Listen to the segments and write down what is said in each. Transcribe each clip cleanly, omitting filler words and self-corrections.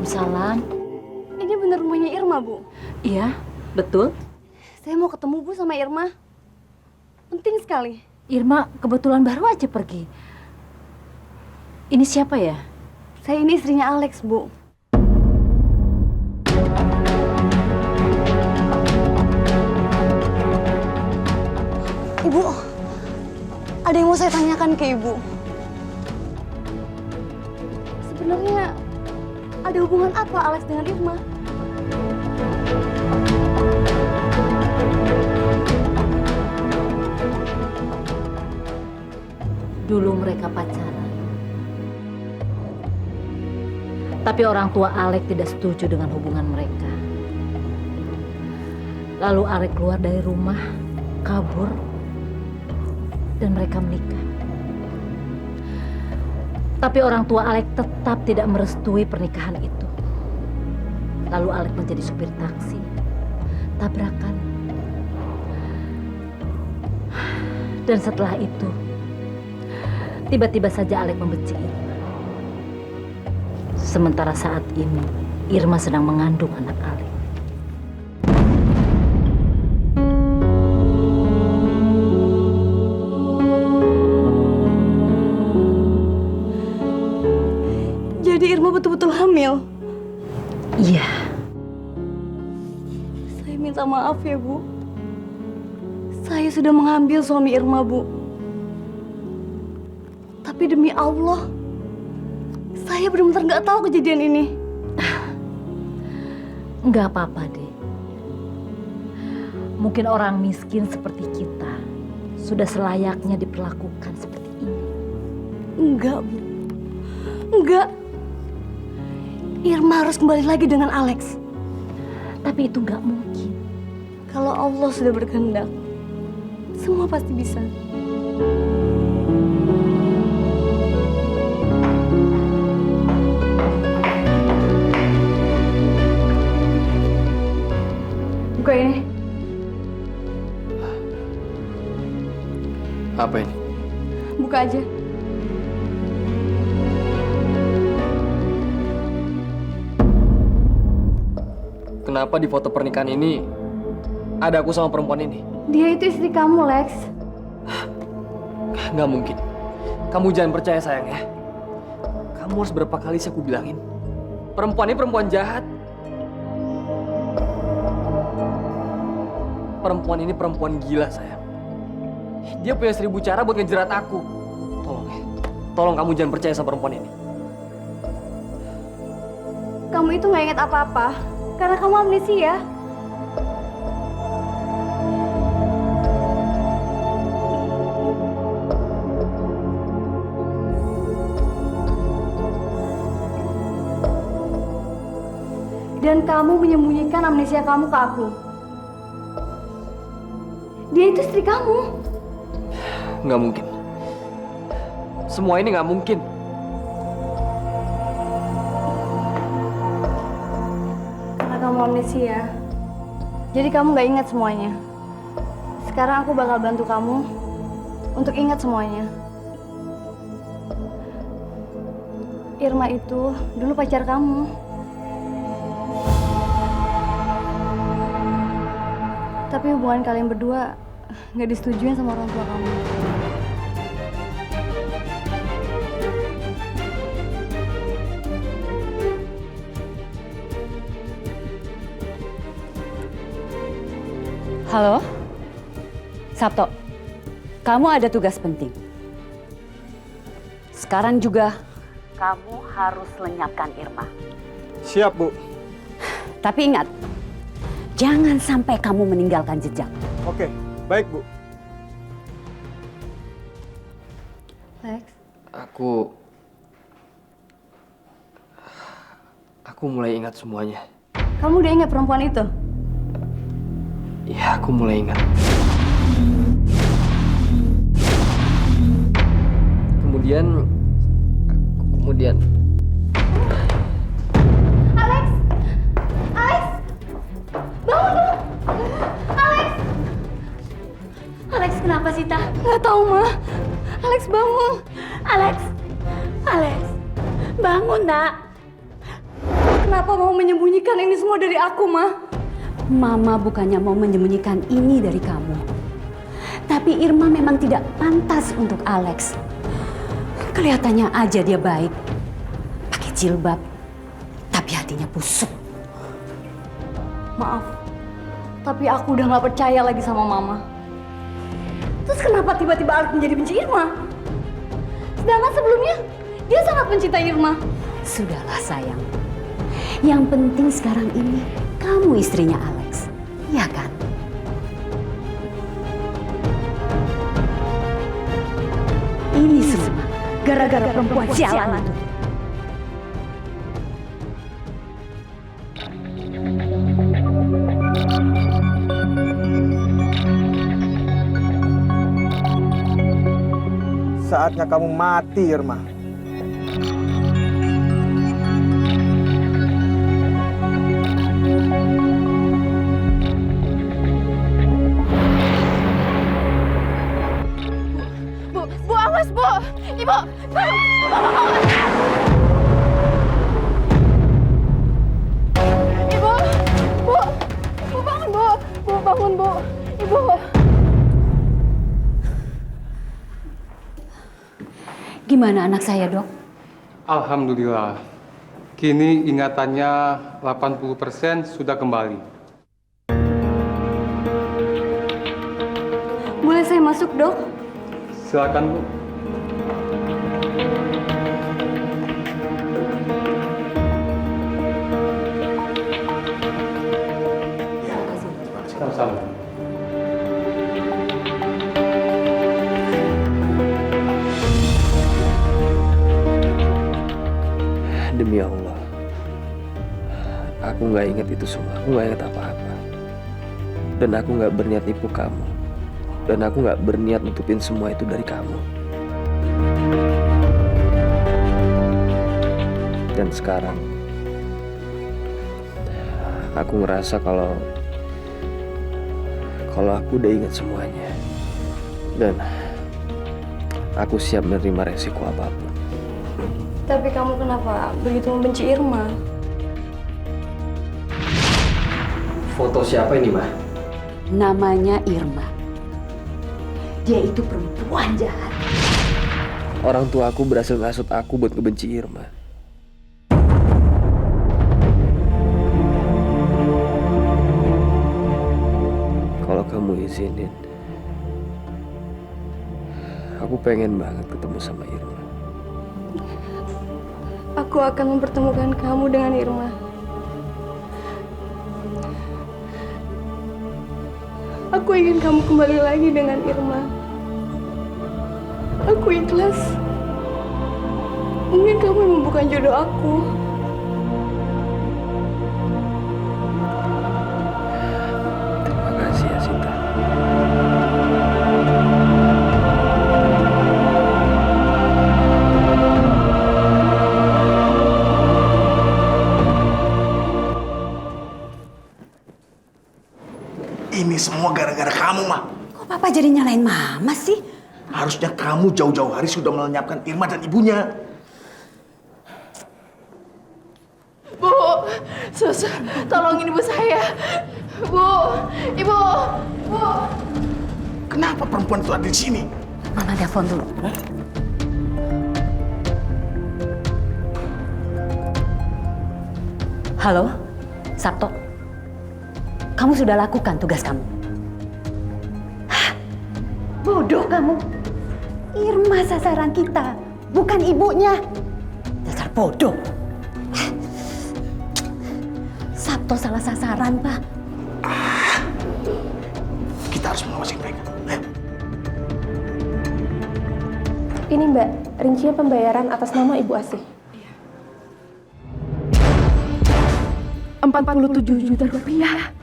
Waalaikumsalam. Ini benar rumahnya Irma, Bu? Iya, betul. Saya mau ketemu Bu sama Irma. Penting sekali. Irma kebetulan baru aja pergi. Ini siapa ya? Saya ini istrinya Alex, Bu. Ibu, ada yang mau saya tanyakan ke Ibu. Sebenarnya ada hubungan apa Alex dengan Irma? Dulu mereka pacaran. Tapi orang tua Alek tidak setuju dengan hubungan mereka. Lalu Alek keluar dari rumah, kabur, dan mereka menikah. Tapi orang tua Alek tetap tidak merestui pernikahan itu. Lalu Alek menjadi supir taksi, tabrakan. Dan setelah itu, tiba-tiba saja Alek membenci Irma. Sementara saat ini, Irma sedang mengandung anak Alek. Jadi Irma betul-betul hamil? Iya. Saya minta maaf ya, Bu. Saya sudah mengambil suami Irma, Bu. Tapi demi Allah, saya benar-benar nggak tahu kejadian ini. Nggak apa-apa, Dek. Mungkin orang miskin seperti kita sudah selayaknya diperlakukan seperti ini. Enggak, Bu. Enggak. Irma harus kembali lagi dengan Alex. Tapi itu nggak mungkin. Kalau Allah sudah berkehendak, semua pasti bisa. Buka ini. Apa ini? Buka aja. Kenapa di foto pernikahan ini ada aku sama perempuan ini? Dia itu istri kamu, Lex. Nggak mungkin. Kamu jangan percaya sayang ya. Kamu harus berapa kali sih aku bilangin. Perempuan ini perempuan jahat. Perempuan ini perempuan gila sayang. Dia punya 1000 cara buat ngejerat aku. Tolong ya. Tolong kamu jangan percaya sama perempuan ini. Kamu itu nggak ingat apa-apa karena kamu amnesia. Dan kamu menyembunyikan amnesia kamu ke aku. Dia itu istri kamu. Nggak mungkin. Semua ini nggak mungkin. Karena kamu amnesia, jadi kamu nggak ingat semuanya. Sekarang aku bakal bantu kamu untuk ingat semuanya. Irma itu dulu pacar kamu. Tapi hubungan kalian berdua nggak disetujuin sama orang tua kamu. Halo, Sabto, kamu ada tugas penting. Sekarang juga kamu harus lenyapkan Irma. Siap, Bu. Tapi ingat, jangan sampai kamu meninggalkan jejak. Oke, baik, Bu. Lex, Aku mulai ingat semuanya. kamu udah ingat perempuan itu? Iya, aku mulai ingat. Kemudian Alex! Alex! Bangun! Alex! Alex, kenapa sih, Ta? Nggak tahu, Ma. Alex, bangun! Alex, bangun nak. kenapa mau menyembunyikan ini semua dari aku, Ma? Mama bukannya mau menyembunyikan ini dari kamu. Tapi Irma memang tidak pantas untuk Alex. Kelihatannya aja dia baik. Pakai jilbab. Tapi hatinya busuk. Maaf, tapi aku udah gak percaya lagi sama Mama. Terus kenapa tiba-tiba Alex menjadi benci Irma? Sedangkan sebelumnya, dia sangat mencintai Irma. Sudahlah sayang. Yang penting sekarang ini kamu istrinya Alex, ya kan? Ini semua gara-gara perempuan sialan itu. Saatnya kamu mati, Irma. Bu, awas, Bu! Ibu! Ibu! Bu! Bu, bangun, Bu! Bu, bangun, Bu! Ibu! Gimana anak saya, Dok? Alhamdulillah. Kini ingatannya 80% sudah kembali. Boleh saya masuk, Dok? Silakan, Bu. Sama-sama. Demi Allah, aku nggak ingat itu semua. Aku nggak ingat apa-apa. Dan aku nggak berniat nipu kamu. Dan aku nggak berniat nutupin semua itu dari kamu. Dan sekarang, aku ngerasa kalau aku udah ingat semuanya. Dan aku siap menerima resiko apapun. Tapi kamu kenapa begitu membenci Irma? Foto siapa ini, Ma? Namanya Irma. Dia itu perempuan jahat. Orang tua aku berhasil ngasut aku buat ngebenci Irma. Kalau kamu izinin, aku pengen banget ketemu sama Irma. Aku akan mempertemukan kamu dengan Irma. Aku ingin kamu kembali lagi dengan Irma. Aku ikhlas. Mungkin kamu memang bukan jodoh aku. Terima kasih ya, Sita. Ini semua gara-gara kamu, Ma. Kok Papa jadi nyalain Mama sih? Harusnya kamu jauh-jauh hari sudah melenyapkan Irma dan ibunya. Bu! Sus, tolongin ibu saya! Bu! Ibu! Bu! Kenapa perempuan itu ada di sini? Mama telepon dulu. Halo, Sabto. Kamu sudah lakukan tugas kamu. Hah? Bodoh kamu. Irma sasaran kita, bukan ibunya. Dasar bodoh. Sabto salah sasaran, Pak. Kita harus mengawasi mereka. Ayo. Ini Mbak, rincian pembayaran atas nama Ibu Asih. 47 juta rupiah.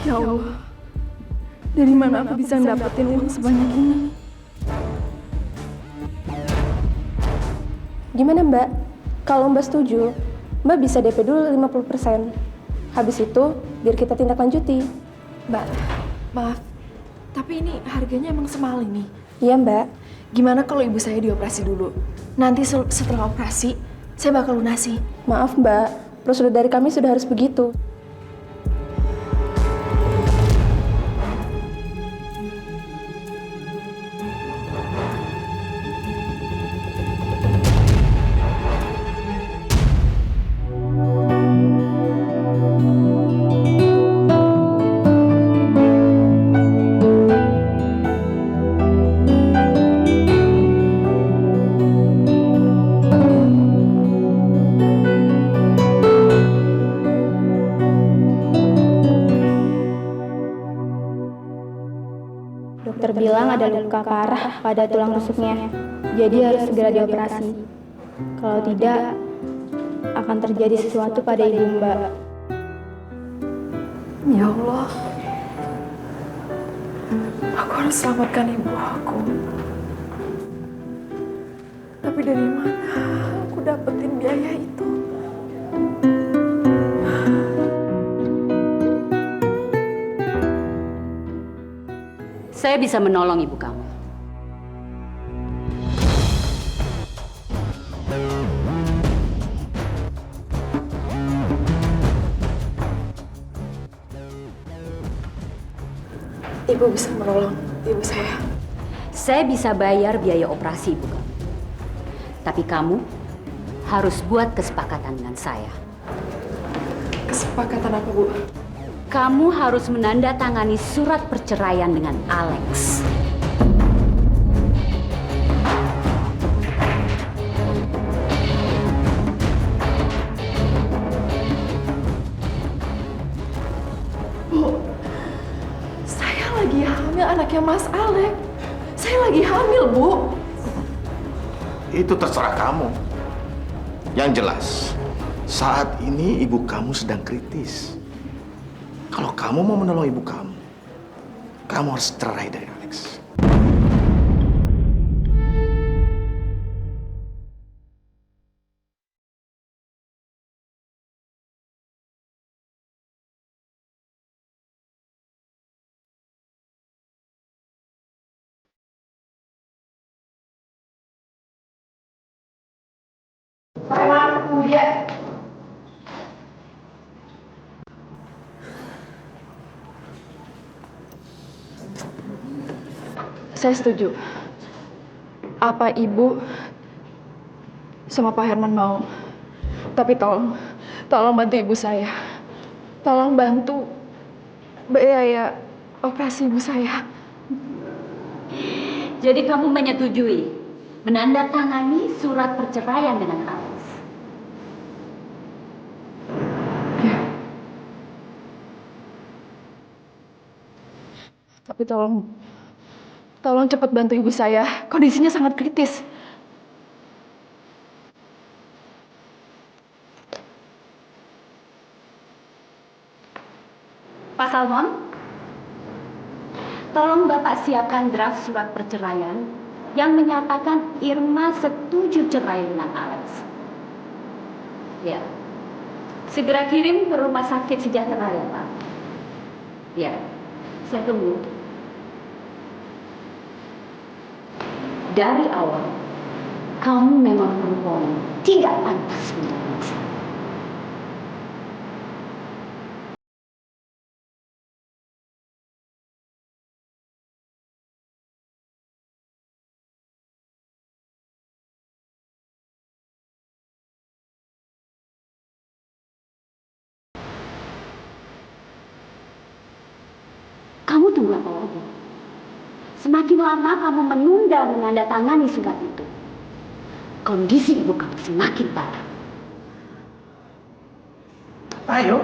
Ya Allah, dari mana aku bisa dapetin uang sebanyak ini? Gimana Mbak? Kalau Mbak setuju, Mbak bisa DP dulu 50%. Habis itu, biar kita tindak lanjuti. Mbak, maaf, tapi ini harganya emang semahal ini. Iya Mbak. Gimana kalau ibu saya dioperasi dulu? Nanti setelah operasi, saya bakal lunasi. Maaf Mbak, Prosedur dari kami sudah harus begitu. Dokter bilang ada luka parah pada tulang rusuknya, jadi harus segera dioperasi. Kalau tidak, akan terjadi sesuatu pada ibu Mbak. Ya Allah, aku harus selamatkan ibu aku. Tapi dari mana aku dapetin biaya itu? Saya bisa menolong ibu kamu. Ibu bisa menolong ibu saya. Saya bisa bayar biaya operasi ibu kamu. Tapi kamu harus buat kesepakatan dengan saya. Kesepakatan apa, Bu? Kamu harus menandatangani surat perceraian dengan Alex. Bu, saya lagi hamil anaknya Mas Alex. Saya lagi hamil, Bu. Itu terserah kamu. Yang jelas, saat ini ibu kamu sedang kritis. Kalau kamu mau menolong ibu kamu harus cerai dari Alex. Saya setuju. Apa Ibu sama Pak Herman mau? Tapi tolong bantu ibu saya. Tolong bantu biaya operasi ibu saya. Jadi kamu menyetujui menandatangani surat perceraian dengan Alex. Ya. Tapi tolong cepat bantu ibu saya. Kondisinya sangat kritis. Pak Salmon, tolong Bapak siapkan draft surat perceraian yang menyatakan Irma setuju cerai dengan Alex. Ya. Segera kirim ke Rumah Sakit Sejahtera ya, Pak. Ya. Saya tunggu. Dari awal, kamu memang perempuan yang tidak pantas menjadi istri. Kamu tunggu apa lagi? Semakin lama kamu menunda menandatangani surat itu, kondisi ibu kamu semakin parah. Ayo.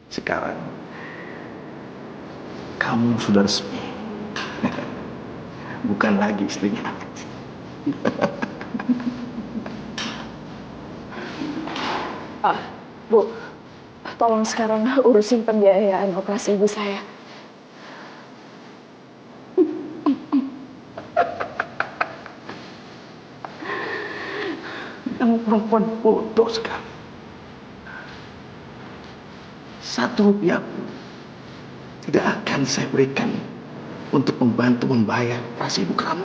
Sekarang kamu sudah resmi. Bukan lagi istrinya Alex. Bu, tolong sekarang urusin pembiayaan operasi ibu saya. Kamu perempuan bodoh sekali. satu rupiah pun tidak akan saya berikan untuk membantu membayar operasi ibu kamu.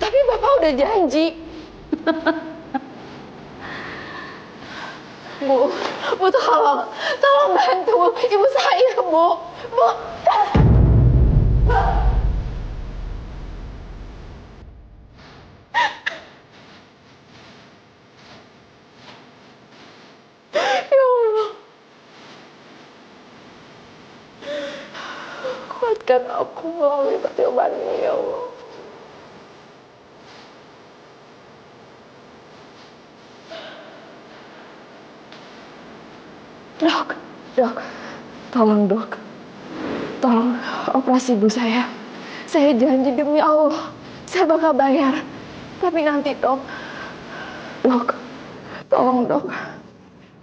Tapi Bapak udah janji. Bu tolong bantu ibu saya, Bu. Ya Allah. Kuatkan aku melalui percobaanmu, ya Allah. Dok, tolong operasi ibu saya. Saya janji demi Allah, saya bakal bayar. Tapi nanti dok, tolong dok.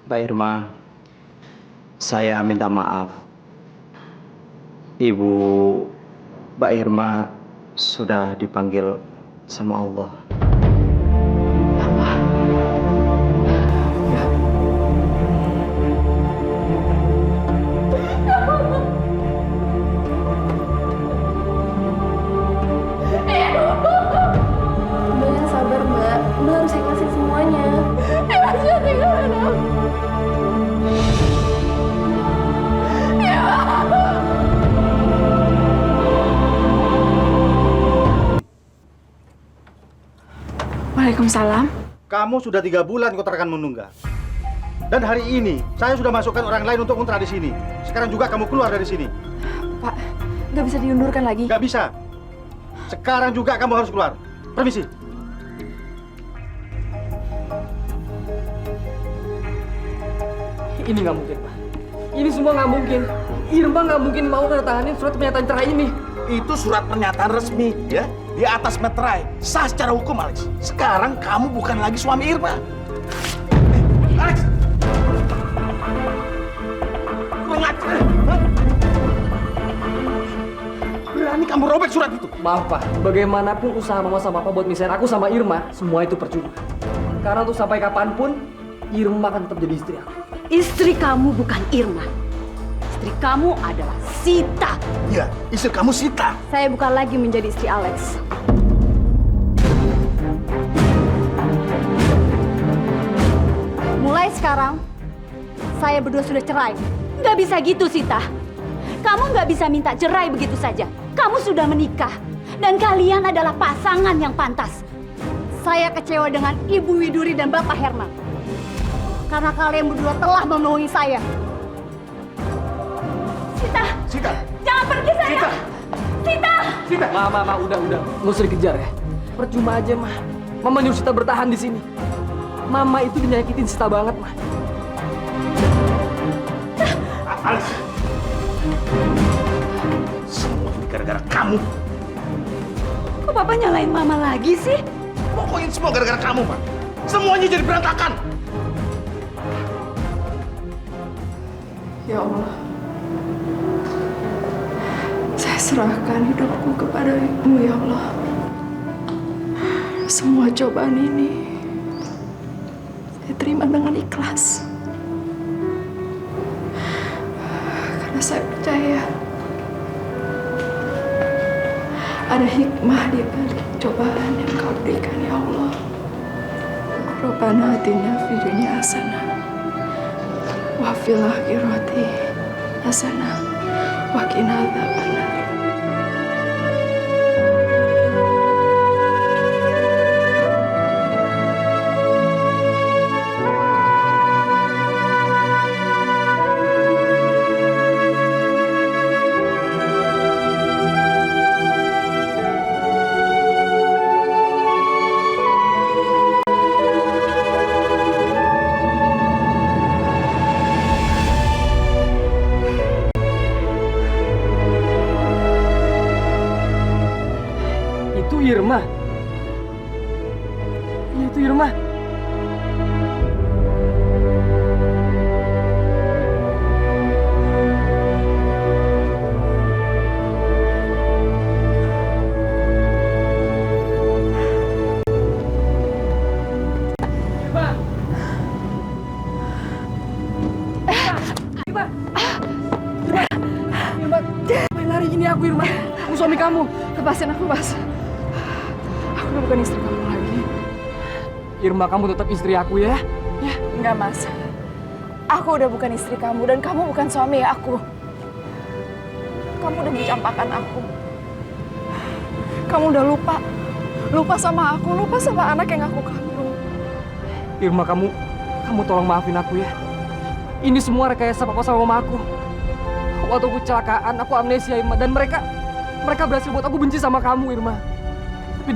Mbak Irma, saya minta maaf. Ibu Mbak Irma sudah dipanggil sama Allah. Mbak yang sabar, Mbak. Mbak harus ikhlasin semuanya. Jangan tinggalin aku. Waalaikumsalam. Kamu sudah 3 bulan kontrakan menunggak. Dan hari ini saya sudah masukkan orang lain untuk kontrak di sini. Sekarang juga kamu keluar dari sini. Pak, nggak bisa diundurkan lagi. Gak bisa. Sekarang juga kamu harus keluar. Permisi. Ini nggak mungkin, Pak. Ini semua nggak mungkin. Irma nggak mungkin mau menandatanganin surat pernyataan cerai ini. Itu surat pernyataan resmi, ya, di atas meterai, sah secara hukum, Alex. Sekarang kamu bukan lagi suami Irma. Alex, kurang ajar. Berani kamu robek surat itu? Maaf, Pak. Bagaimanapun usaha Mama sama Papa buat misahin aku sama Irma, semua itu percuma. Karena untuk sampai kapanpun, Irma akan tetap jadi istri aku. Istri kamu bukan Irma. Istri kamu adalah Sita. Iya, istri kamu Sita. Saya bukan lagi menjadi istri Alex. Mulai sekarang, saya berdua sudah cerai. Nggak bisa gitu, Sita. Kamu nggak bisa minta cerai begitu saja. Kamu sudah menikah. Dan kalian adalah pasangan yang pantas. Saya kecewa dengan Ibu Widuri dan Bapak Herman. Karena kalian berdua telah membohongi saya. Sita, Sita. jangan pergi saya. Sita. Ma, udah. Nggak usah dikejar ya. Percuma aja, Ma. Mama nyuruh Sita bertahan di sini. Mama itu dinyakitin Sita banget, Ma. Alex. Semua ini gara-gara kamu. Kok Papa nyalain Mama lagi sih? Pokoknya semua gara-gara kamu, Pak. Semuanya jadi berantakan. Ya Allah, saya serahkan hidupku kepada Ibu, ya Allah. Semua cobaan ini saya terima dengan ikhlas. Karena saya percaya ada hikmah di balik cobaan yang Kau berikan, ya Allah. Rabbana atina fid dunya hasanah wa fil akhirati hasanah wa qina adzabannar. suami kamu. Lepasin aku, Mas. Aku udah bukan istri kamu lagi. Irma, kamu tetap istri aku ya. Ya, enggak, Mas. Aku udah bukan istri kamu dan kamu bukan suami aku. Kamu udah mencampakkan aku. Kamu udah lupa. Lupa sama aku, lupa sama anak yang aku kandung. Irma, kamu tolong maafin aku ya. Ini semua rekayasa papa sama mama aku. Waktu aku kecelakaan, aku amnesia Irma, dan mereka berhasil buat aku benci sama kamu Irma. Tapi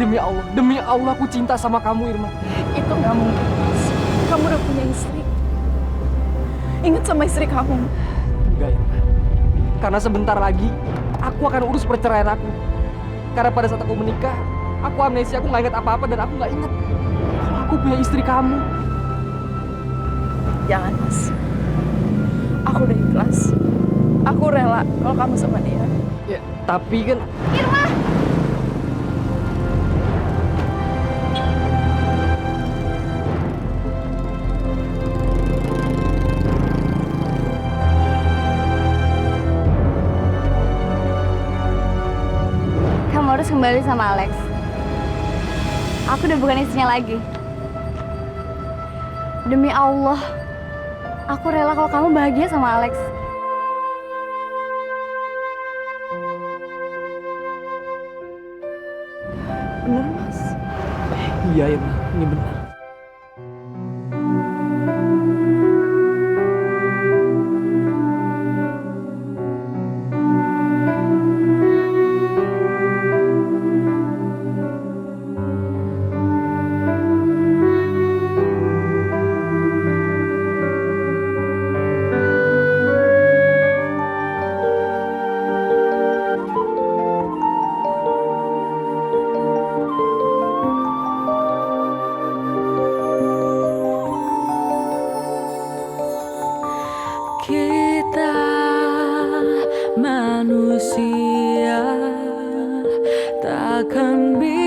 demi Allah aku cinta sama kamu Irma. Itu nggak mungkin, Mas. Kamu udah punya istri. Ingat sama istri kamu. Enggak Irma. Karena sebentar lagi aku akan urus perceraian aku. Karena pada saat aku menikah, aku amnesia, aku nggak ingat apa-apa dan aku nggak ingat kalau aku punya istri kamu. Jangan, Mas. Aku udah ikhlas. Aku rela kalau kamu sama dia. Ya, tapi kan Irma! Kamu harus kembali sama Alex. Aku udah bukan istrinya lagi. Demi Allah, aku rela kalau kamu bahagia sama Alex. Bener, Mas. iya Irma, ini benar. Kita manusia takkan bisa